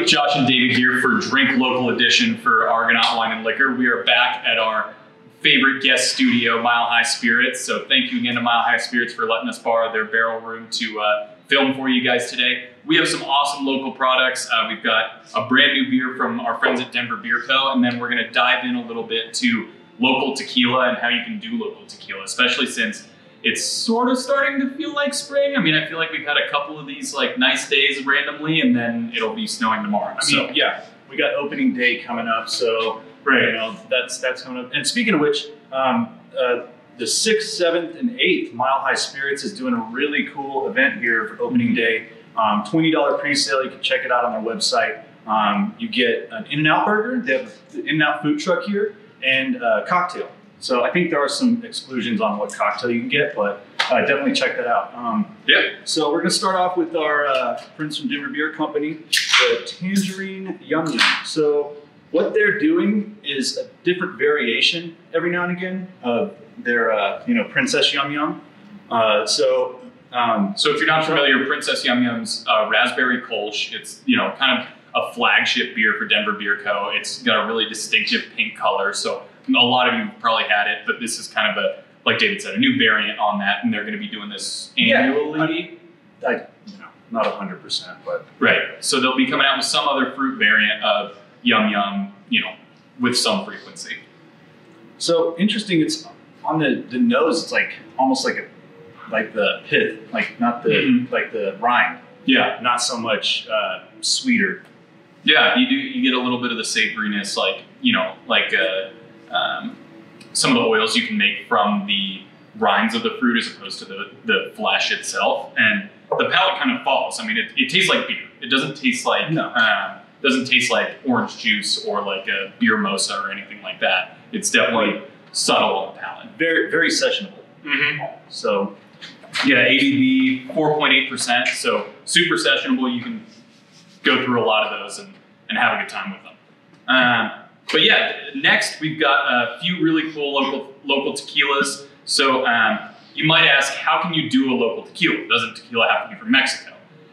Josh and David here for Drink Local Edition for Argonaut Wine and Liquor. We are back at our favorite guest studio, Mile High Spirits. So thank you again to Mile High Spirits for letting us borrow their barrel room to film for you guys today. We have some awesome local products. We've got a brand new beer from our friends at Denver Beer Co. And then we're gonna dive in a little bit to local tequila and how you can do local tequila, especially since it's sort of starting to feel like spring. I mean, I feel like we've had a couple of these like nice days randomly, and then it'll be snowing tomorrow. Yeah, we got opening day coming up, so right. You know that's coming up. And speaking of which, the 6th, 7th, and 8th, Mile High Spirits is doing a really cool event here for opening day. $20 pre-sale. You can check it out on their website. You get an In-N-Out burger. They have the In-N-Out food truck here, and a cocktail. So I think there are some exclusions on what cocktail you can get, but definitely check that out. Yeah. So we're gonna start off with our friends from Denver Beer Company, the Tangerine Yum Yum. So what they're doing is a different variation every now and again of their, Princess Yum Yum. So if you're not familiar, Princess Yum Yum's Raspberry Kolsch. It's kind of a flagship beer for Denver Beer Co. It's got a really distinctive pink color. So a lot of you probably had it, but this is kind of like David said, a new variant on that, and they're going to be doing this annually. Yeah, not 100%, but right. So they'll be coming out with some other fruit variant of Yum Yum, with some frequency. So interesting. It's on the nose. It's like almost like the pith, like not the like the rind. Yeah. Not so much sweeter. Yeah, you get a little bit of the savoriness, some of the oils you can make from the rinds of the fruit as opposed to the flesh itself, and the palate kind of follows. I mean, it tastes like beer. It doesn't taste like doesn't taste like orange juice or like a beer mosa or anything like that. It's definitely subtle on the palate. Very, very sessionable. So yeah, ABV 4.8%. So super sessionable. You can go through a lot of those and have a good time with them. But yeah, next we've got a few really cool local tequilas. So you might ask, how can you do a local tequila? Doesn't tequila have to be from Mexico?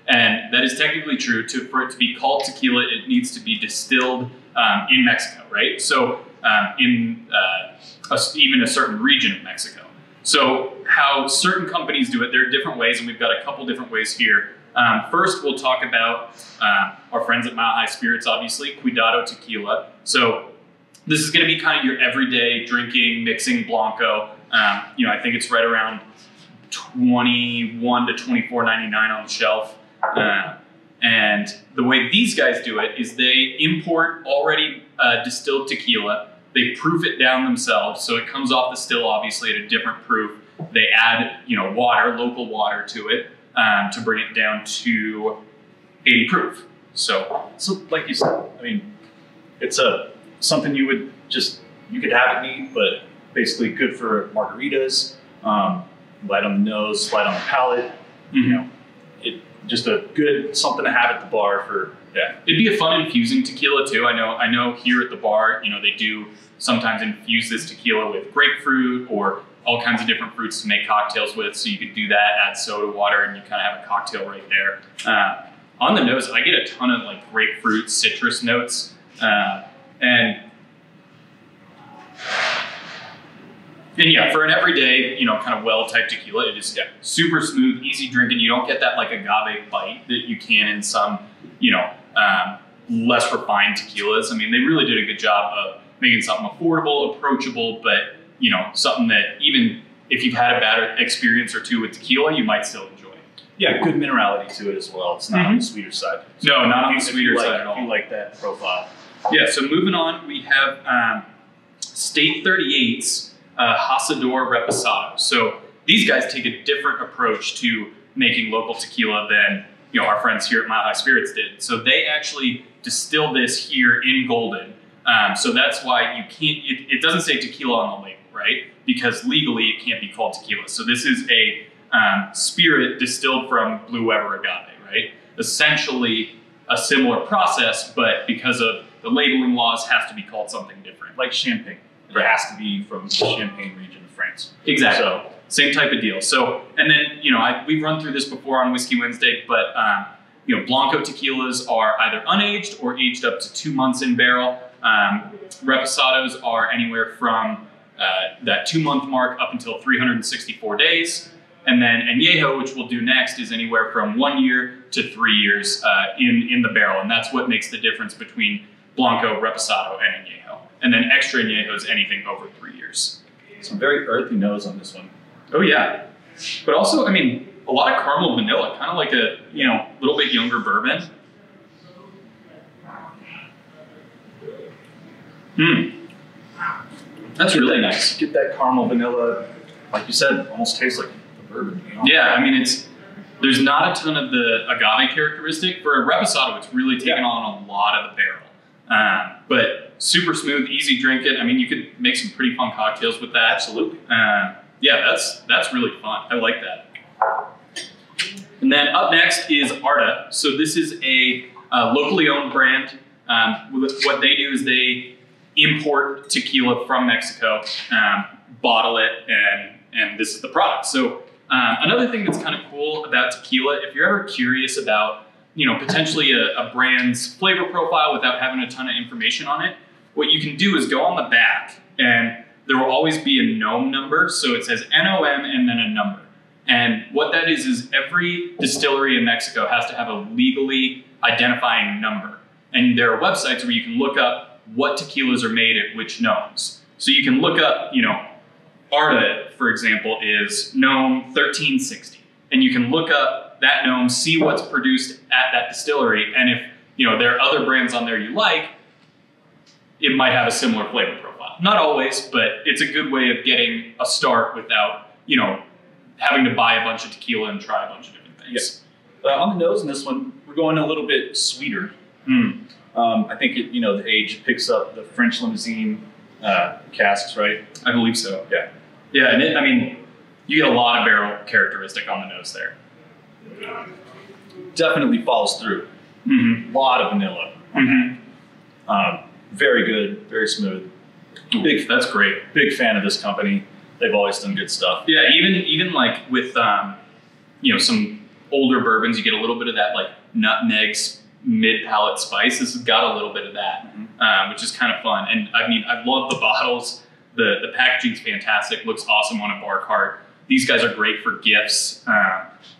And that is technically true. For it to be called tequila, it needs to be distilled in Mexico, right? So in even a certain region of Mexico. So how certain companies do it, there are different ways, and we've got a couple different ways here. First, we'll talk about our friends at Mile High Spirits, obviously, Cuidado Tequila. So this is going to be kind of your everyday drinking, mixing Blanco. I think it's right around $21 to $24.99 on the shelf. And the way these guys do it is they import already distilled tequila. They proof it down themselves, so it comes off the still, obviously, at a different proof. They add, water, local water to it. To bring it down to 80 proof. So like you said, I mean, it's something you could have it neat, but basically good for margaritas, light on the nose, light on the palate. Just a good something to have at the bar for. Yeah, it'd be a fun infusing tequila too. I know here at the bar, they do sometimes infuse this tequila with grapefruit or all kinds of different fruits to make cocktails with. So you could do that, add soda water, and you kind of have a cocktail right there. On the nose, I get a ton of like grapefruit, citrus notes. And yeah, for an everyday, kind of well-type tequila, it is super smooth, easy drinking. You don't get that like agave bite that you can in some, less refined tequilas. I mean, they really did a good job of making something affordable, approachable, but something that even if you've had a bad experience or two with tequila, you might still enjoy. Yeah, good minerality to it as well. It's not on the sweeter side. No, not on the sweeter side at all. If you like that profile. Yeah, so moving on, we have State 38's Hasador Reposado. So these guys take a different approach to making local tequila than our friends here at Mile High Spirits did. So they actually distill this here in Golden. So that's why you can't, it doesn't say tequila on the label, right? Because legally it can't be called tequila. So this is a spirit distilled from Blue Weber agave, right? Essentially a similar process, but because of the labeling laws, has to be called something different. Like champagne. It has to be from the Champagne region of France. Exactly. So same type of deal. So, and then, we've run through this before on Whiskey Wednesday, but Blanco tequilas are either unaged or aged up to 2 months in barrel. Reposados are anywhere from that 2-month mark up until 364 days. And then Añejo, which we'll do next, is anywhere from 1 year to 3 years in the barrel. And that's what makes the difference between Blanco, Reposado, and Añejo. And then extra Añejo is anything over 3 years. Some very earthy nose on this one. Oh yeah. But also, I mean, a lot of caramel vanilla, kind of like a, little bit younger bourbon. That's really nice. Get that caramel vanilla, like you said, almost tastes like a bourbon. Yeah, I mean, there's not a ton of the agave characteristic. For a Reposado, it's really taken on a lot of the barrel. But super smooth, easy drinking. I mean, you could make some pretty fun cocktails with that. Absolutely. Yeah, that's really fun. I like that. And then up next is Arda. So this is a locally owned brand. What they do is they import tequila from Mexico, bottle it, and this is the product. So another thing that's kind of cool about tequila, if you're ever curious about potentially a brand's flavor profile without having a ton of information on it, what you can do is go on the back, and there will always be a NOM number. So it says NOM and then a number. And what that is every distillery in Mexico has to have a legally identifying number. And there are websites where you can look up what tequilas are made at which noms. So you can look up, Arda, for example, is NOM 1360. And you can look up that NOM, see what's produced at that distillery. And if, there are other brands on there you like, it might have a similar flavor profile. Not always, but it's a good way of getting a start without, having to buy a bunch of tequila and try a bunch of different things. Yeah. On the nose in this one, we're going a little bit sweeter. I think the age picks up the French Limousine casks, right? I believe so. Yeah. Yeah, and you get a lot of barrel characteristic on the nose there. Definitely follows through. A lot of vanilla. Very good, very smooth. That's great. Big fan of this company. They've always done good stuff. Yeah, even like with some older bourbons, you get a little bit of that like nutmegs mid-palate spice. This has got a little bit of that, which is kind of fun. And I mean, I love the bottles. The packaging's fantastic. Looks awesome on a bar cart. These guys are great for gifts,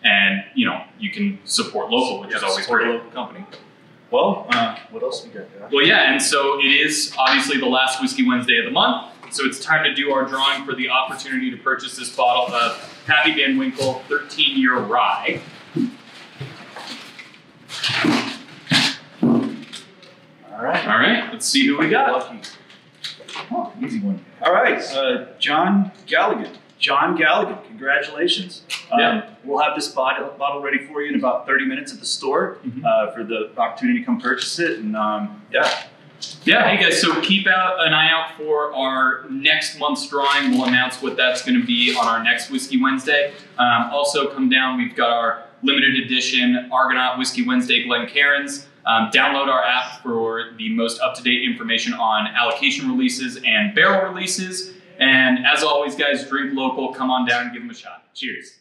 and you can support local, which is always support great. A local company. Well, what else we got? Well, yeah, and so it is obviously the last Whiskey Wednesday of the month. So it's time to do our drawing for the opportunity to purchase this bottle of Pappy Van Winkle 13-year rye. All right, let's see who we got. Lucky. Oh, easy one. All right, John Galligan. John Galligan, congratulations. We'll have this bottle ready for you in about 30 minutes at the store for the opportunity to come purchase it. And Yeah, hey guys, so keep an eye out for our next month's drawing. We'll announce what that's going to be on our next Whiskey Wednesday. Also, come down, we've got our limited edition Argonaut Whiskey Wednesday Glencairns. Download our app for the most up-to-date information on allocation releases and barrel releases. And as always, guys, drink local. Come on down and give them a shot. Cheers.